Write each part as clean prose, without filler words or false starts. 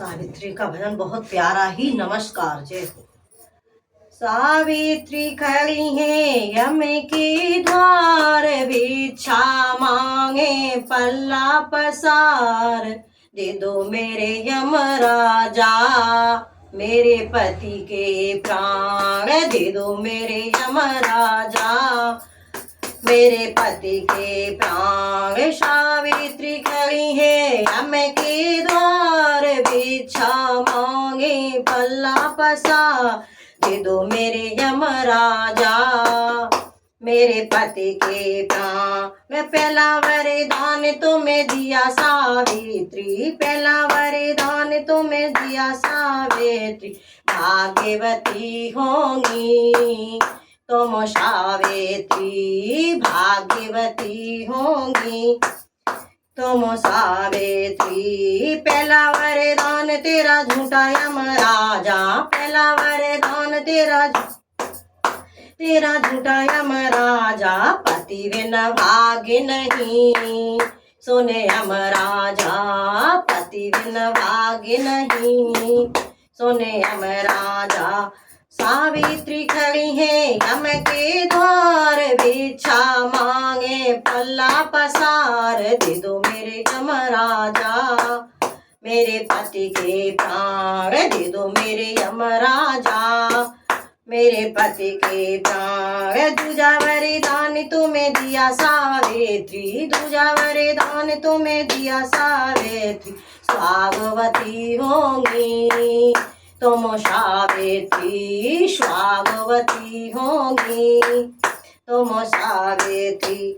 सावित्री का भजन बहुत प्यारा ही। नमस्कार, जय हो। सावित्री खड़ी है यम की द्वार, भिक्षा मांगे पल्ला पसार। दे दो मेरे यम राजा मेरे पति के प्राण, दे दो मेरे यम राजा मेरे पति के प्राण। सावित्री खड़ी है यम के द्वार, भिक्षा मांगे पल्ला पसार। दे दो मेरे यम राजा मेरे पति के प्राण। मैं पहला वरदान तुम्हें दिया सावित्री, पहला वरदान तुम्हें दिया सावित्री। भाग्यवती होंगी तुम सावित्री, भाग्यवती होंगी तुम सावित्री। पहला वरदान तेरा झूठा यम राजा, पहला वरदान तेरा झूठा यम राजा। पति बिना भाग्य नहीं, सुने यम राजा पति बिना भाग्य नहीं, सुने यम राजा। सावित्री खड़ी है यम के द्वार, भिक्षा मांगे पल्ला पसार। दे दो मेरे यम राजा मेरे पति के प्राण, दे दो मेरे यम राजा मेरे पति के प्राण। दूजा वरदान तुम्हें दिया सावित्री, दूजा वरदान तुम्हें दिया सावित्री। स्वागवती होंगी तुम सावित्री, स्वागवती होंगी तुम सावित्री।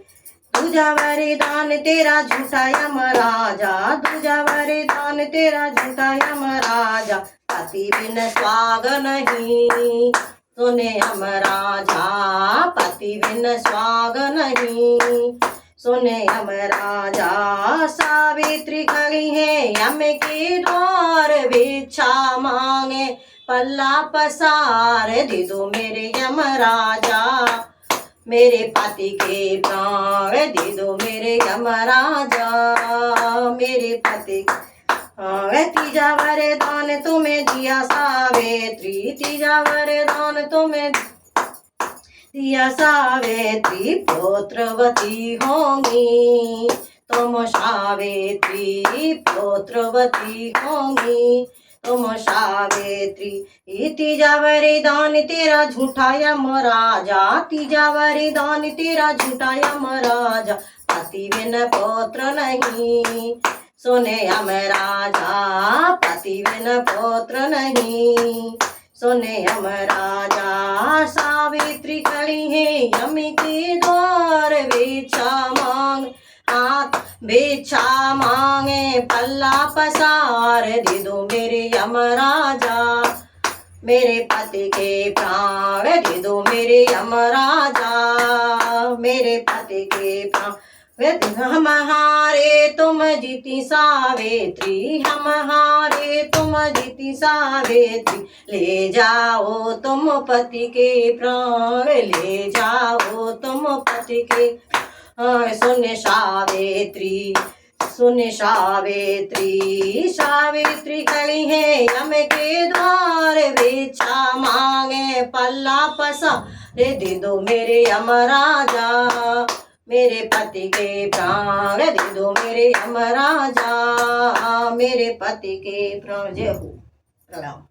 दूजा वरदान तेरा झूठा यम राजा, दूजा वरदान तेरा झूठा यम राजा। पति बिन स्वाग नहीं, सुने यम राजा पति बिन स्वाग नहीं, सुने यम राजा। सावित्री खड़ी है यम के द्वार, भिक्षा मांगे पल्ला पसार। दे दो मेरे यम राजा मेरे पति के प्राण, दे दो मेरे यम राजा मेरे पति। तीजा वरदान तुम्हें दिया सावित्री, तीजा वरदान तुम्हें दिया सावित्री। पुत्रवती होंगी तुम सावित्री, पुत्रवती होंगी तुम सावित्री। तीजा वरदान तेरा झूठा यम राजा, तीजा वरदान तेरा झूठा यम राजा। पति बिन पुत्र नहीं, सुने यम राजा पति बिन पुत्र नहीं, सुने यम राजा। सावित्री खड़ी है यम के द्वार, भिक्षा मांग हाथ भिक्षा मांगे पल्ला पसार। दे दो मेरे यम राजा मेरे पति के प्राण, दे दो मेरे यम राजा मेरे पति के प्राण। हम हारे तुम जीती सावित्री, हम हारे तुम जीती सावित्री। ले जाओ तुम पति के प्राण, ले जाओ तुम पति के। सुन सावित्री, सुन सावित्री। सावित्री खड़ी है यम के द्वार, भिक्षा मांगे पल्ला पसार। दे दो मेरे यम राजा मेरे पति के प्राण, दे दो मेरे यम राजा मेरे पति के प्राण। जय हो। प्रणाम।